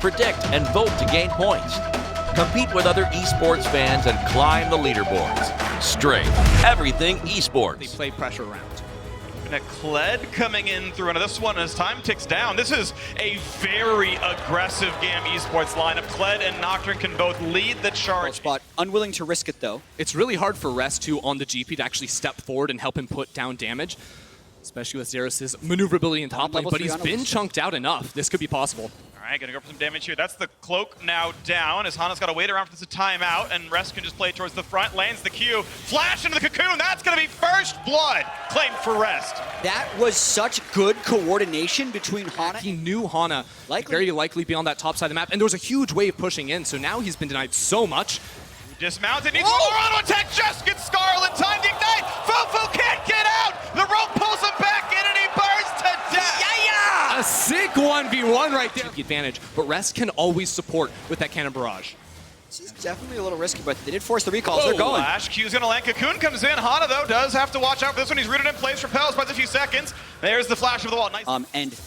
predict, and vote to gain points. Compete with other esports fans and climb the leaderboards. Straight, everything esports. They play pressure around. And Kled coming in through into this one as time ticks down. This is a very aggressive GAM Esports lineup. Kled and Nocturne can both lead the charge. Spot. Unwilling to risk it though. It's really hard for Rest to, on the GP, to actually step forward and help him put down damage, especially with Zeros' maneuverability in top lane, but he's been chunked out enough. This could be possible. All right, gonna go for some damage here. That's the cloak now down as Hana's gotta wait around for this timeout, and Rest can just play towards the front, lands the Q, flash into the cocoon. That's gonna be first blood claimed for Rest. That was such good coordination between Hana. He knew Hana very likely be on that top side of the map, and there was a huge wave pushing in, so now he's been denied so much. Dismounted, needs one more auto attack, just gets Scarl in time to ignite. Fofo can't get out. The rope pulls him back in and he burns to death. A sick 1v1 right there. The advantage, but Rest can always support with that cannon barrage. This is definitely a little risky, but they did force the recalls. They're going. Flash, Q's gonna land. Cocoon comes in. Hana, though, does have to watch out for this one. He's rooted in place, repels by a few seconds. There's the flash of the wall. Nice. And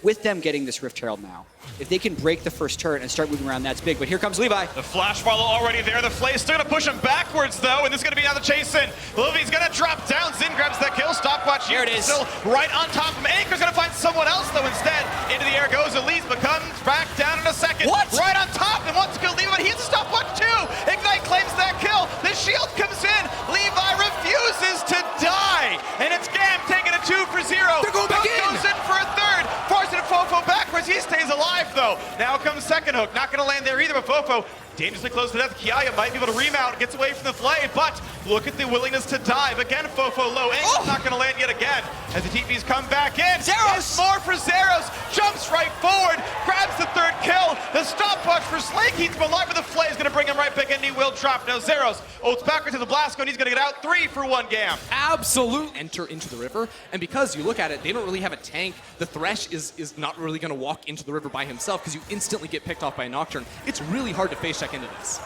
with them getting this Rift Herald now, if they can break the first turret and start moving around, that's big. But here comes Levi. The flash follow already there. The Flay's still gonna push him backwards, though, and this is gonna be now the chase in. Livy's gonna drop down. Zin grabs that kill. Stopwatch here. It is. Still right on top of him. Anchor's gonna find someone else, though, instead. Into the air goes Elise, but comes back down in a second. What? Right on top, and wants to kill Levi, but he has a stopwatch, too. Ignite claims that kill. The shield comes in. Levi refuses to die, and it's GAM taking a 2-0. They're going back in. Goes in for a third, forcing Fofo backwards. He stays alive, though. Now comes second hook. Not going to land there either, but Fofo dangerously close to death. Kiaya might be able to remount, gets away from the Flay, but look at the willingness to dive. Again, Fofo low. Angle's not going to land yet again as the TPs come back in. Zeros! More for Zeros. Jumps right forward, grabs the third kill. The stopwatch for Slay keeps him alive, but the Flay is going to bring him right back in. He will drop. Now Zeros ults backwards to the Blasco, and he's going to get out 3 for 1 GAM. Absolutely. Enter into the river, and because you look at it, they don't really have a tank. The Thresh is not really going to walk into the river by himself because you instantly get picked off by a Nocturne. It's really hard to face check into this.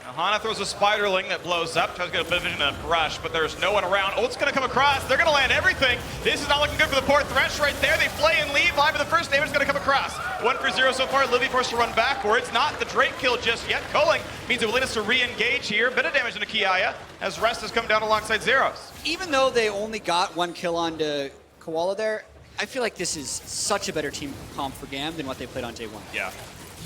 Now Hana throws a Spiderling that blows up. Tries to get a bit of vision and a brush, but there's no one around. Ult's going to come across. They're going to land everything. This is not looking good for the poor Thresh right there. They Flay and leave. Live, but the first damage is going to come across. 1 for 0 so far. Livy forced to run backwards. Not the Drake kill just yet. Culling means a willingness to re-engage here. Bit of damage into Kiaya as Rest has come down alongside Zeros. Even though they only got 1 kill onto Koala there, I feel like this is such a better team comp for GAM than what they played on day 1. Yeah.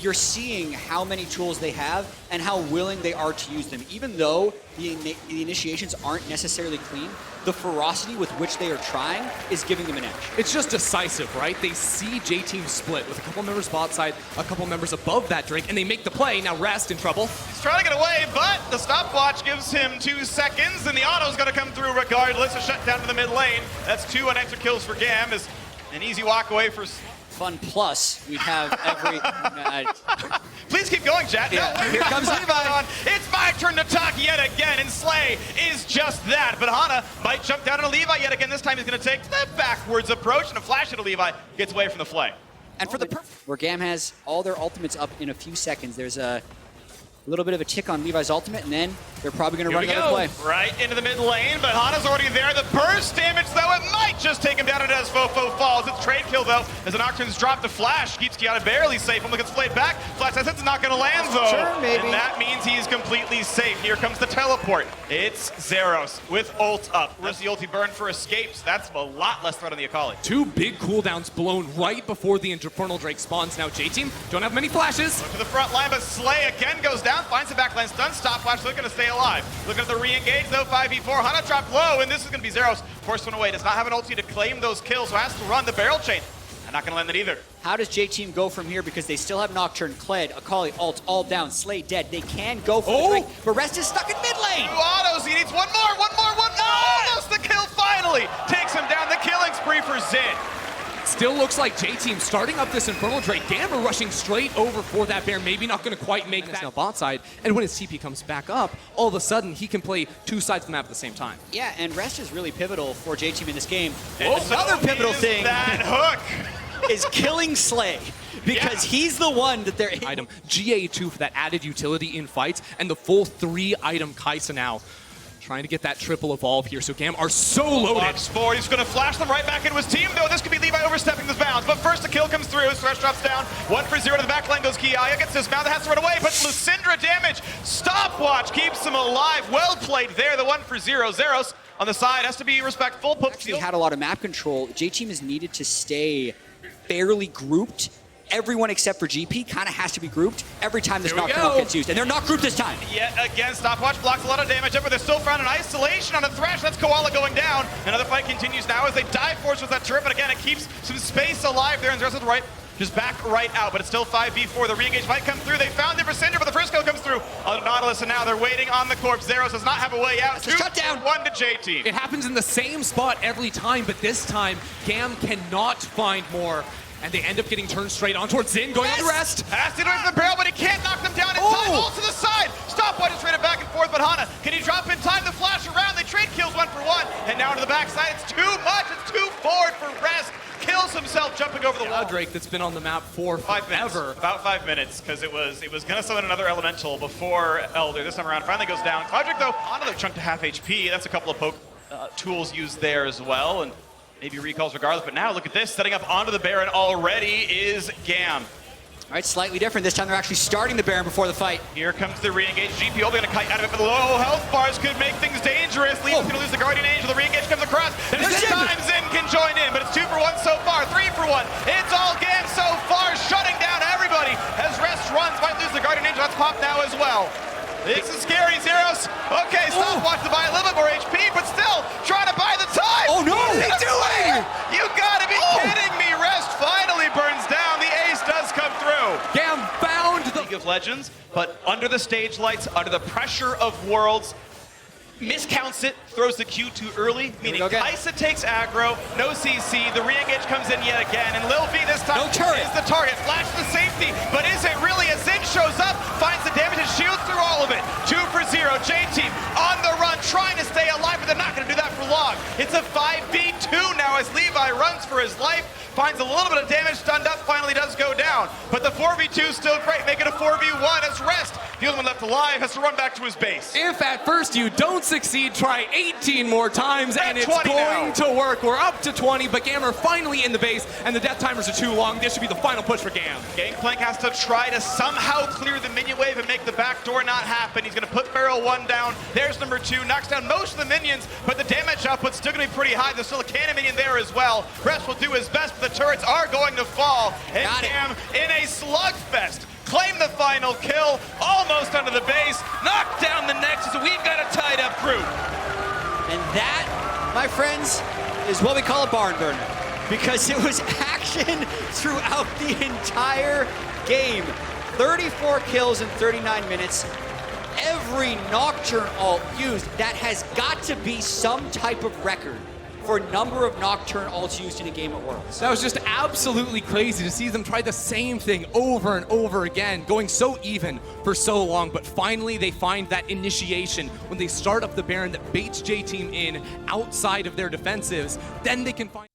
You're seeing how many tools they have and how willing they are to use them. Even though the initiations aren't necessarily clean, the ferocity with which they are trying is giving them an edge. It's just decisive, right? They see J-Team split with a couple members bot side, a couple members above that Drake, and they make the play. Now Rest in trouble. He's trying to get away, but the stopwatch gives him 2 seconds, and the auto's going to come through regardless. A shutdown to the mid lane. That's 2 unanswered kills for GAM. Is an easy walk away for... Fun plus, we have every... Please keep going, chat. Yeah, no, here comes Levi. It's my turn to talk yet again, and Slay is just that. But Hana might jump down on Levi yet again. This time he's going to take the backwards approach, and a flash into Levi gets away from the Flay. And for the where GAM has all their ultimates up in a few seconds, there's a little bit of a tick on Levi's ultimate, and then they're probably going to run another play. Right into the mid lane, but Hana's already there. The burst damage, though, it might just take him down as Fofo falls. It's trade kill, though, as the Nocturne's dropped the flash. Keeps Kiata barely safe. Only gets played back. Flash that's not going to land, though. Sure, maybe. And that means he's completely safe. Here comes the teleport. It's Zeros with ult up. Where's the ulti burn for escapes? That's a lot less threat on the Akali. 2 big cooldowns blown right before the Infernal Drake spawns. Now J-Team don't have many flashes. Look to the front line, but Slay again goes down, finds the backline stun. Stopwatch looking to stay alive. Looking at the re-engage, though, 5v4. Hana dropped low, and this is going to be Zeros. Forced one away. Does not have an ulti to claim those kills, so has to run the barrel chain. And not going to land it either. How does J-Team go from here? Because they still have Nocturne, Kled, Akali, ult, all down, Slay dead. They can go for the Drake, but Rest is stuck in mid lane. 2 autos. He needs one more. Almost the kill finally. Takes him down. The killing spree for Zin. Still looks like J-Team starting up this Infernal Drake. Gamma rushing straight over for that bear. Maybe not going to quite make that. Now bot side. And when his TP comes back up, all of a sudden he can play 2 sides of the map at the same time. Yeah, and Rest is really pivotal for J-Team in this game. Another pivotal thing that hook is killing Slay. Because he's the one that they're item. GA2 for that added utility in fights, and the full 3-item Kaisa now. Trying to get that triple evolve here, so GAM are so loaded. Box 4, he's going to flash them right back into his team, though. This could be Levi overstepping the bounds. But first, a kill comes through. Thresh drops down. 1 for 0 to the back lane goes Kiaya. Gets dismounted, has to run away, but Lucindra damage. Stopwatch keeps him alive. Well played there. The 1 for 0. Zeros on the side has to be respectful. Actually had a lot of map control. J-Team is needed to stay fairly grouped. Everyone except for GP kind of has to be grouped every time this Nocturnal gets used. And they're not grouped this time. Yet again, Stopwatch blocks a lot of damage up, but they're still found in isolation on a Thresh. That's Koala going down. Another fight continues now as they dive force with that turret, but again, it keeps some space alive there, and Zeros is right. Just back right out, but it's still 5v4. The re-engage might come through. They found it for Cinder, but the first kill comes through on Nautilus, and now they're waiting on the corpse. Zeros does not have a way out. It's a shutdown. 1 to J-Team. It happens in the same spot every time, but this time, GAM cannot find more. And they end up getting turned straight on towards Zin, going on the rest. Has to do it for the barrel, but he can't knock them down in time. All to the side. Stopwatch is traded back and forth, but Hana, can he drop in time to flash around? They trade kills 1 for 1. And now to the backside, it's too much. It's too forward for Rest. Kills himself jumping over the wall. Drake that's been on the map for 5 minutes. forever. About 5 minutes, because it was going to summon another elemental before Elder. This time around, finally goes down. Cloudrick, though, another chunk to half HP. That's a couple of poke tools used there as well. And maybe recalls regardless, but now look at this. Setting up onto the Baron already is GAM. All right, slightly different. This time they're actually starting the Baron before the fight. Here comes the re-engage. GP only going to kite out of it, but the low health bars could make things dangerous. Lee's going to lose the Guardian Angel. The re-engage comes across. This time Zin can join in, but it's 2 for 1 so far, 3 for 1. It's all GAM so far, shutting down everybody as Rest runs. Might lose the Guardian Angel. That's pop now as well. This is scary, Zeros. Okay, Stopwatch to buy a little bit more HP, but still trying to buy the time. Oh no! What is he doing? You gotta be kidding me. Rest finally burns down. The ace does come through. GAM found the League of Legends, but under the stage lights, under the pressure of Worlds, miscounts it, throws the Q too early, meaning Kaisa takes aggro, no CC, the re-engage comes in yet again, and Lil V this time is the target. Flash the safety, but is it really? As Zin shows up, finds the damage and shields through all of it. 2 for 0, J-Team on the run, trying to stay alive, but they're not going to do that for long. It's a 5v2 now as Levi runs for his life, finds a little bit of damage, stunned up, finally does go down. But the 4v2 is still great, make it a 4v1 as Rest, the only one left alive, has to run back to his base. If at first you don't succeed, try 18 more times, and it's going to work. We're up to 20, but GAM are finally in the base, and the death timers are too long. This should be the final push for GAM. Gangplank has to try to somehow clear the minion wave and make the backdoor not happen. He's going to put Barrel 1 down. There's number 2, knocks down most of the minions, but the damage output's still going to be pretty high. There's still a cannon minion there as well. Rest will do his best, but the turrets are going to fall. And GAM in a slugfest. Claim the final kill, almost under the base, knock down the Nexus, and we've got a tied up group. And that, my friends, is what we call a barn burner. Because it was action throughout the entire game. 34 kills in 39 minutes. Every Nocturne ult used, that has got to be some type of record for number of Nocturne ults used in a game at Worlds. That was just absolutely crazy to see them try the same thing over and over again, going so even for so long, but finally they find that initiation when they start up the Baron that baits J-Team in outside of their defensives. Then they can find...